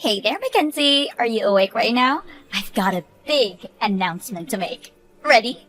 Hey there, Mackenzie. Are you awake right now? I've got a big announcement to make. Ready?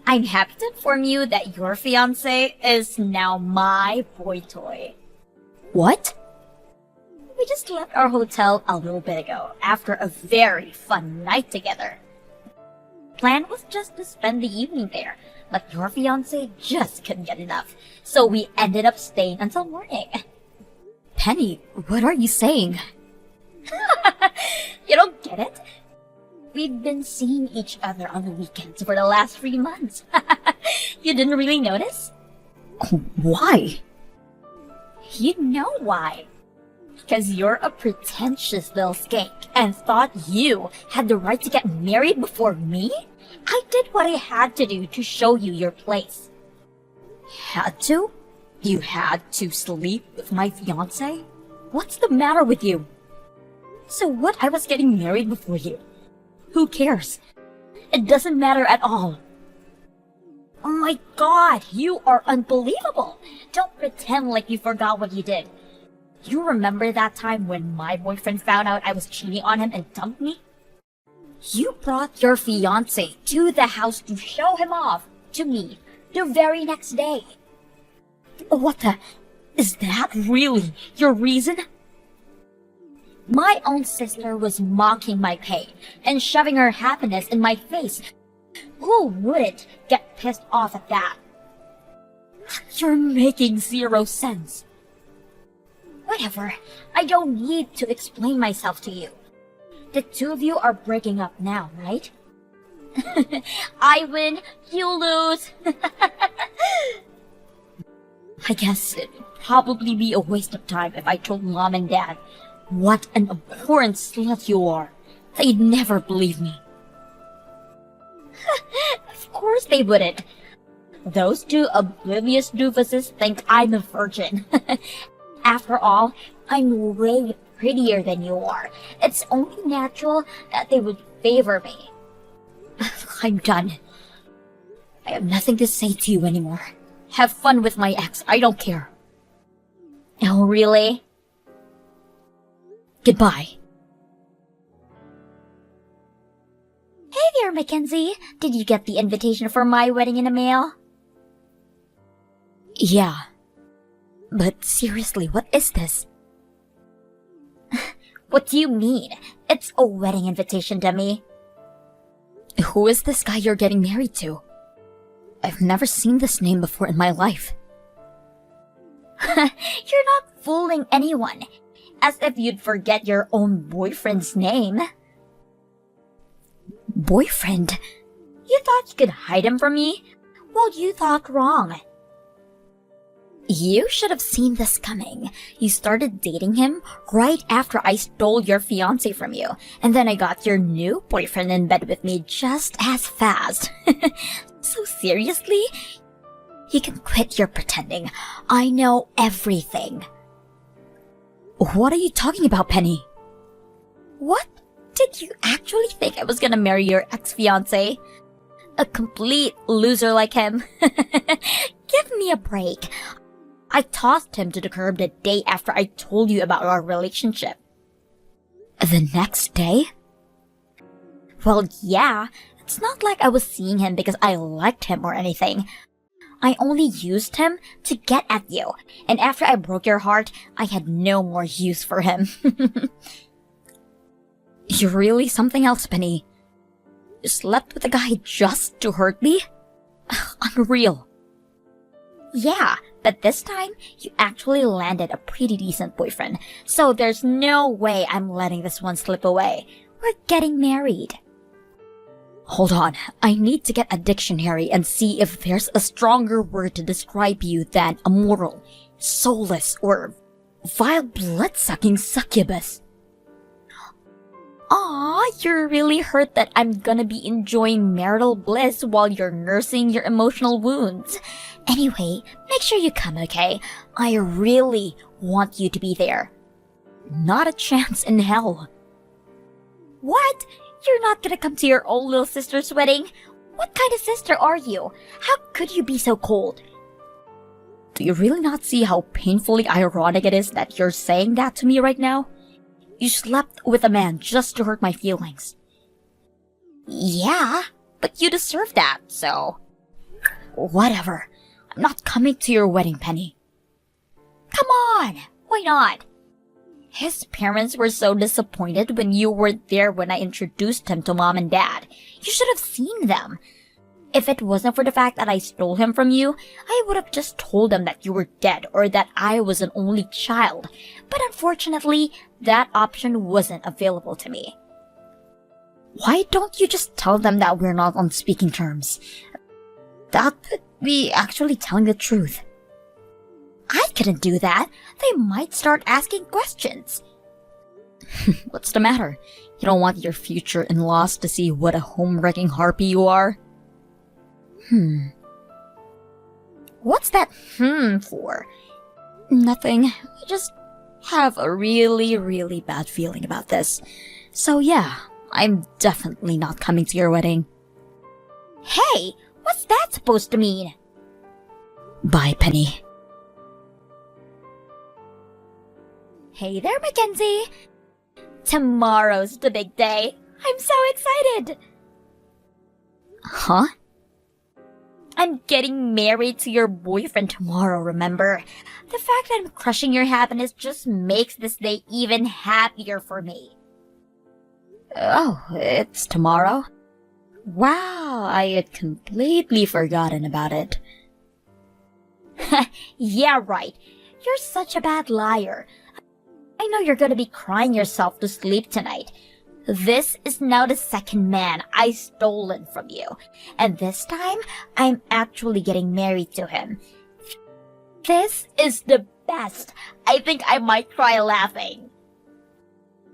I'm happy to inform you that your fiancé is now my boy toy. What? We just left our hotel a little bit ago after a very fun night together. Plan was just to spend the evening there, but your fiancé just couldn't get enough, so we ended up staying until morning. Penny, what are you saying? You don't get it? We've been seeing each other on the weekends for the last 3 months. You didn't really notice? Why? You know why. Because you're a pretentious little skank and thought you had the right to get married before me? I did what I had to do to show you your place. Had to? You had to sleep with my fiancé? What's the matter with you? So what? I was getting married before you. Who cares? It doesn't matter at all. Oh my god, you are unbelievable. Don't pretend like you forgot what you did. You remember that time when my boyfriend found out I was cheating on him and dumped me? You brought your fiancé to the house to show him off to me the very next day. What the? Is that really your reason? My own sister was mocking my pain and shoving her happiness in my face. Who wouldn't get pissed off at that? You're making zero sense. Whatever. I don't need to explain myself to you. The two of you are breaking up now, right? I win, you lose. I guess it'd probably be a waste of time if I told Mom and Dad what an abhorrent slut you are. They'd never believe me. Of course they wouldn't. Those two oblivious doofuses think I'm a virgin. After all, I'm way prettier than you are. It's only natural that they would favor me. I'm done. I have nothing to say to you anymore. Have fun with my ex. I don't care. Oh, really? Goodbye. Hey there, Mackenzie. Did you get the invitation for my wedding in the mail? Yeah. But seriously, what is this? What do you mean? It's a wedding invitation, dummy. Who is this guy you're getting married to? I've never seen this name before in my life. You're not fooling anyone. As if you'd forget your own boyfriend's name. Boyfriend? You thought you could hide him from me? Well, you thought wrong. You should have seen this coming. You started dating him right after I stole your fiancé from you, and then I got your new boyfriend in bed with me just as fast. So seriously? You can quit your pretending. I know everything. What are you talking about, Penny? What? Did you actually think I was gonna marry your ex-fiancé? A complete loser like him? Give me a break. I tossed him to the curb the day after I told you about our relationship. The next day? Well, yeah. It's not like I was seeing him because I liked him or anything. I only used him to get at you, and after I broke your heart, I had no more use for him. You're really something else, Penny. You slept with a guy just to hurt me? Unreal. Yeah, but this time, you actually landed a pretty decent boyfriend, so there's no way I'm letting this one slip away. We're getting married. Hold on, I need to get a dictionary and see if there's a stronger word to describe you than immoral, soulless, or vile blood-sucking succubus. Aw, you're really hurt that I'm gonna be enjoying marital bliss while you're nursing your emotional wounds. Anyway, make sure you come, okay? I really want you to be there. Not a chance in hell. What? You're not gonna come to your old little sister's wedding? What kind of sister are you? How could you be so cold? Do you really not see how painfully ironic it is that you're saying that to me right now? You slept with a man just to hurt my feelings. Yeah, but you deserve that, so... Whatever. I'm not coming to your wedding, Penny. Come on! Why not? His parents were so disappointed when you weren't there when I introduced him to Mom and Dad. You should have seen them. If it wasn't for the fact that I stole him from you, I would have just told them that you were dead or that I was an only child. But unfortunately, that option wasn't available to me. Why don't you just tell them that we're not on speaking terms? That would be actually telling the truth. I couldn't do that. They might start asking questions. What's the matter? You don't want your future in-laws to see what a home-wrecking harpy you are? What's that for? Nothing. I just have a really, really bad feeling about this. So yeah, I'm definitely not coming to your wedding. Hey, what's that supposed to mean? Bye, Penny. Hey there, Mackenzie. Tomorrow's the big day. I'm so excited. Huh? I'm getting married to your boyfriend tomorrow, remember? The fact that I'm crushing your happiness just makes this day even happier for me. Oh, it's tomorrow? Wow, I had completely forgotten about it. Yeah, right. You're such a bad liar. I know you're gonna be crying yourself to sleep tonight. This is now the second man I stolen from you. And this time, I'm actually getting married to him. This is the best. I think I might cry laughing.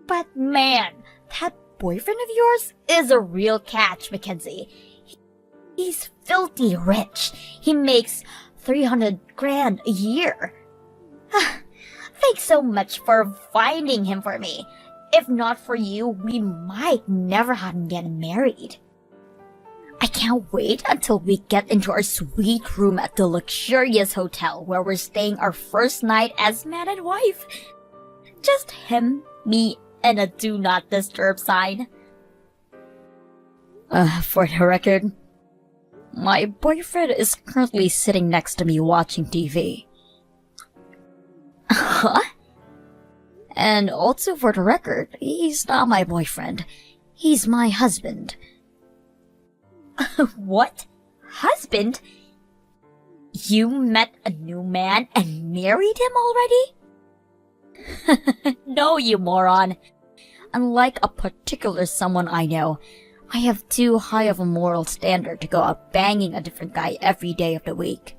But man, that boyfriend of yours is a real catch, Mackenzie. He's filthy rich. He makes 300 grand a year. Thanks so much for finding him for me. If not for you, we might never have gotten married. I can't wait until we get into our sweet room at the luxurious hotel where we're staying our first night as man and wife. Just him, me, and a do not disturb sign. For the record, my boyfriend is currently sitting next to me watching TV. Huh? And also for the record, he's not my boyfriend. He's my husband. What? Husband? You met a new man and married him already? No, you moron. Unlike a particular someone I know, I have too high of a moral standard to go out banging a different guy every day of the week.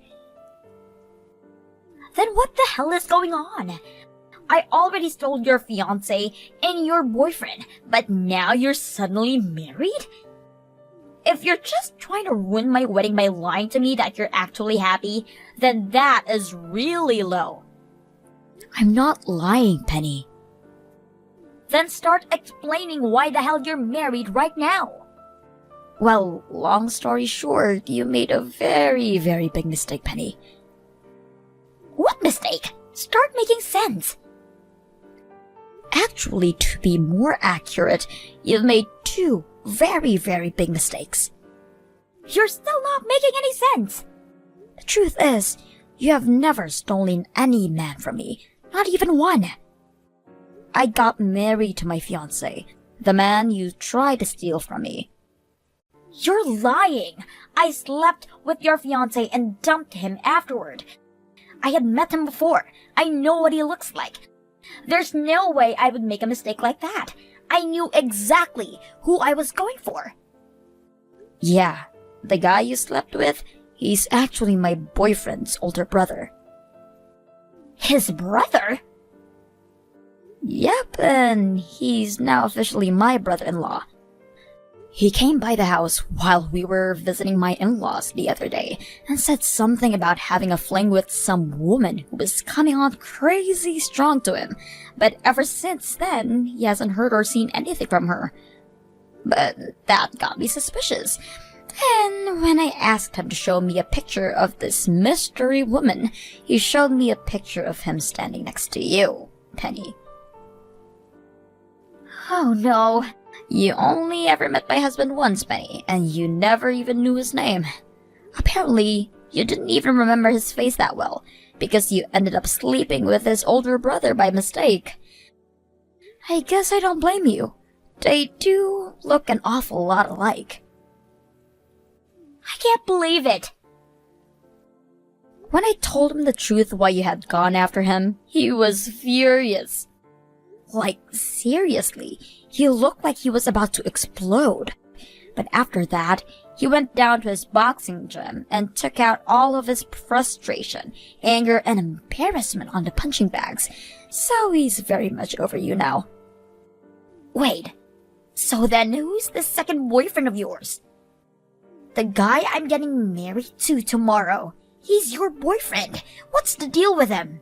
Then what the hell is going on? I already stole your fiancé and your boyfriend, but now you're suddenly married? If you're just trying to ruin my wedding by lying to me that you're actually happy, then that is really low. I'm not lying, Penny. Then start explaining why the hell you're married right now. Well, long story short, you made a very, very big mistake, Penny. What mistake? Start making sense. Actually, to be more accurate, you've made two very, very big mistakes. You're still not making any sense. The truth is, you have never stolen any man from me, not even one. I got married to my fiancé, the man you tried to steal from me. You're lying. I slept with your fiancé and dumped him afterward. I had met him before. I know what he looks like. There's no way I would make a mistake like that. I knew exactly who I was going for. Yeah, the guy you slept with, he's actually my boyfriend's older brother. His brother? Yep, and he's now officially my brother-in-law. He came by the house while we were visiting my in-laws the other day and said something about having a fling with some woman who was coming on crazy strong to him, but ever since then, he hasn't heard or seen anything from her. But that got me suspicious. And when I asked him to show me a picture of this mystery woman, he showed me a picture of him standing next to you, Penny. Oh no. You only ever met my husband once, Benny, and you never even knew his name. Apparently, you didn't even remember his face that well, because you ended up sleeping with his older brother by mistake. I guess I don't blame you. They do look an awful lot alike. I can't believe it! When I told him the truth why you had gone after him, he was furious. Like, seriously, he looked like he was about to explode. But after that, he went down to his boxing gym and took out all of his frustration, anger, and embarrassment on the punching bags. So he's very much over you now. Wait, so then who's the second boyfriend of yours? The guy I'm getting married to tomorrow. He's your boyfriend. What's the deal with him?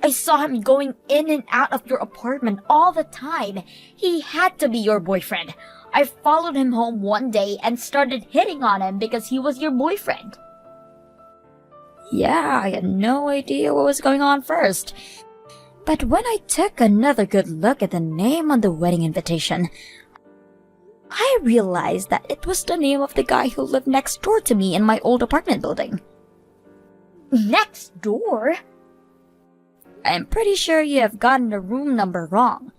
I saw him going in and out of your apartment all the time. He had to be your boyfriend. I followed him home one day and started hitting on him because he was your boyfriend. Yeah, I had no idea what was going on first. But when I took another good look at the name on the wedding invitation, I realized that it was the name of the guy who lived next door to me in my old apartment building. Next door? I'm pretty sure you have gotten the room number wrong.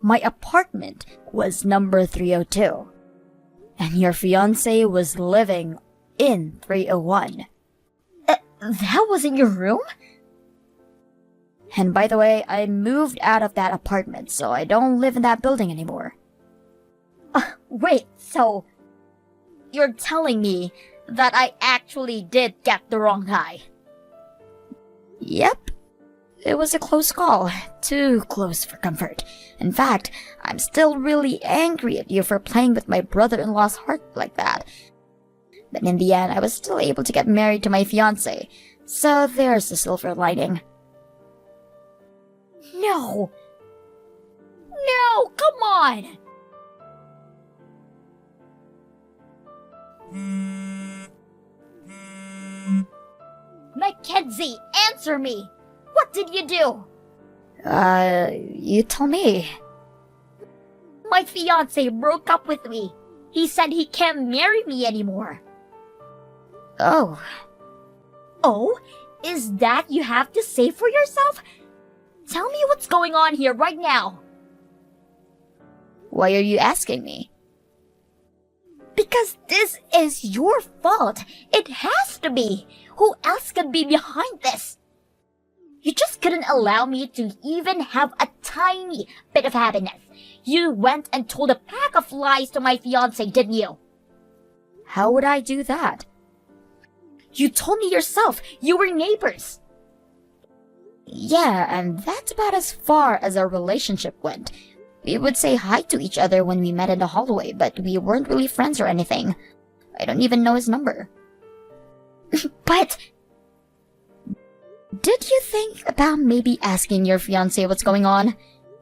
My apartment was number 302, and your fiancé was living in 301. That wasn't your room? And by the way, I moved out of that apartment, so I don't live in that building anymore. Wait, so you're telling me that I actually did get the wrong guy? Yep. It was a close call. Too close for comfort. In fact, I'm still really angry at you for playing with my brother-in-law's heart like that. But in the end, I was still able to get married to my fiancé. So there's the silver lining. No! No! Come on! Mackenzie, answer me! What did you do? You tell me. My fiancé broke up with me. He said he can't marry me anymore. Oh. Oh? Is that you have to say for yourself? Tell me what's going on here right now. Why are you asking me? Because this is your fault. It has to be. Who else could be behind this? You just couldn't allow me to even have a tiny bit of happiness. You went and told a pack of lies to my fiancé, didn't you? How would I do that? You told me yourself. You were neighbors. Yeah, and that's about as far as our relationship went. We would say hi to each other when we met in the hallway, but we weren't really friends or anything. I don't even know his number. But did you think about maybe asking your fiancé what's going on?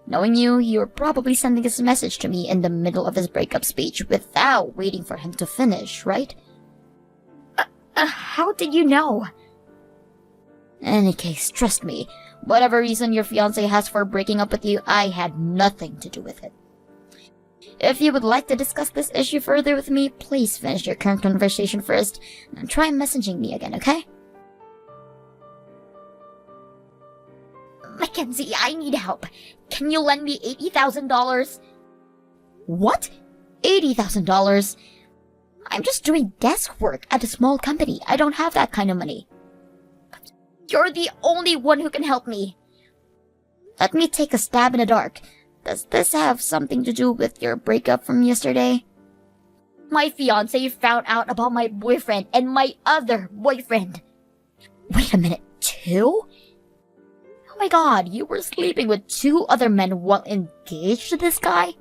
Knowing you, you're probably sending this message to me in the middle of his breakup speech without waiting for him to finish, right? How did you know? In any case, trust me, whatever reason your fiancé has for breaking up with you, I had nothing to do with it. If you would like to discuss this issue further with me, please finish your current conversation first, and try messaging me again, okay? Mackenzie, I need help. Can you lend me $80,000? What? $80,000? I'm just doing desk work at a small company. I don't have that kind of money. You're the only one who can help me. Let me take a stab in the dark. Does this have something to do with your breakup from yesterday? My fiancé found out about my boyfriend and my other boyfriend. Wait a minute, 2? Oh my god, you were sleeping with 2 other men while engaged to this guy?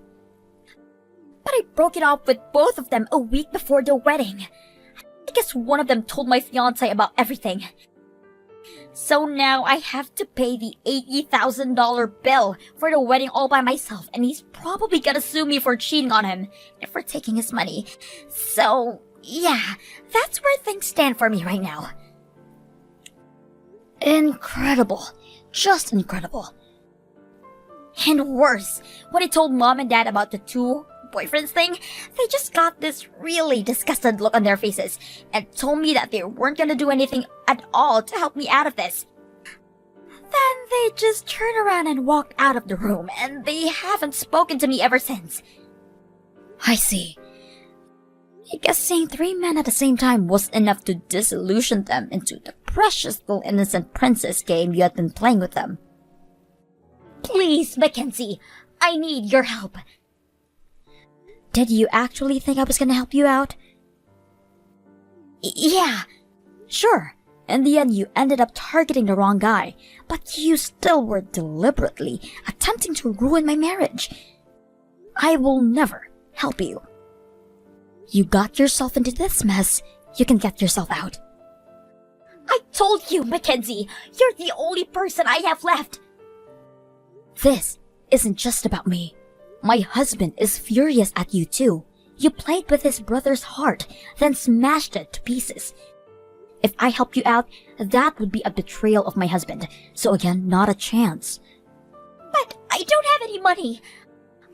But I broke it off with both of them a week before the wedding. I guess one of them told my fiancé about everything. So now I have to pay the $80,000 bill for the wedding all by myself, and he's probably gonna sue me for cheating on him and for taking his money. So, yeah, that's where things stand for me right now. Incredible. Just incredible. And worse, when I told mom and dad about the two boyfriends thing, they just got this really disgusted look on their faces and told me that they weren't gonna do anything at all to help me out of this. Then they just turned around and walked out of the room, and they haven't spoken to me ever since. I see. I guess seeing three men at the same time was enough to disillusion them into the precious little innocent princess game you had been playing with them. Please, Mackenzie, I need your help. Did you actually think I was gonna help you out? Yeah. Sure. In the end, you ended up targeting the wrong guy, but you still were deliberately attempting to ruin my marriage. I will never help you. You got yourself into this mess. You can get yourself out. I told you, Mackenzie, you're the only person I have left. This isn't just about me. My husband is furious at you too. You played with his brother's heart, then smashed it to pieces. If I help you out, that would be a betrayal of my husband. So again, not a chance. But I don't have any money.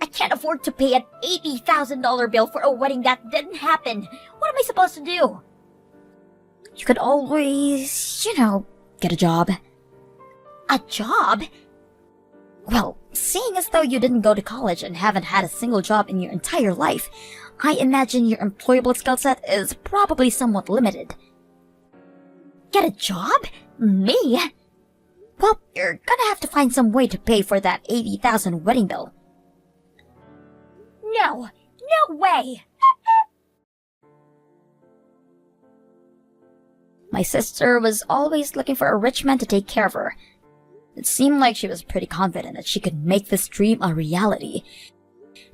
I can't afford to pay an $80,000 bill for a wedding that didn't happen. What am I supposed to do? You could always, get a job. A job? Well, seeing as though you didn't go to college and haven't had a single job in your entire life, I imagine your employable skill set is probably somewhat limited. Get a job? Me? Well, you're gonna have to find some way to pay for that $80,000 wedding bill. No way! My sister was always looking for a rich man to take care of her. It seemed like she was pretty confident that she could make this dream a reality.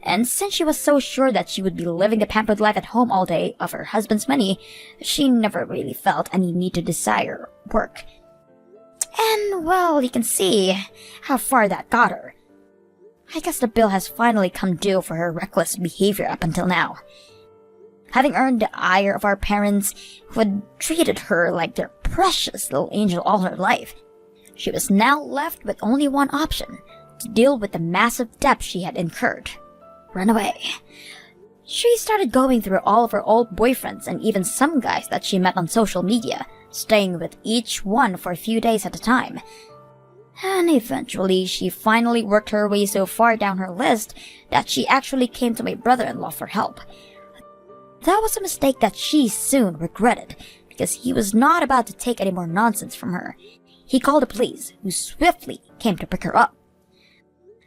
And since she was so sure that she would be living the pampered life at home all day of her husband's money, she never really felt any need to desire work. And, well, you can see how far that got her. I guess the bill has finally come due for her reckless behavior up until now. Having earned the ire of our parents, who had treated her like their precious little angel all her life, she was now left with only one option: to deal with the massive debt she had incurred. Run away. She started going through all of her old boyfriends and even some guys that she met on social media, staying with each one for a few days at a time. And eventually, she finally worked her way so far down her list that she actually came to my brother-in-law for help. That was a mistake that she soon regretted, because he was not about to take any more nonsense from her. He called the police, who swiftly came to pick her up.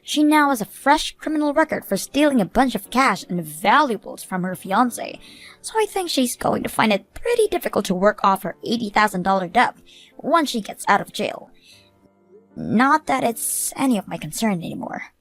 She now has a fresh criminal record for stealing a bunch of cash and valuables from her fiancé, so I think she's going to find it pretty difficult to work off her $80,000 debt once she gets out of jail. Not that it's any of my concern anymore.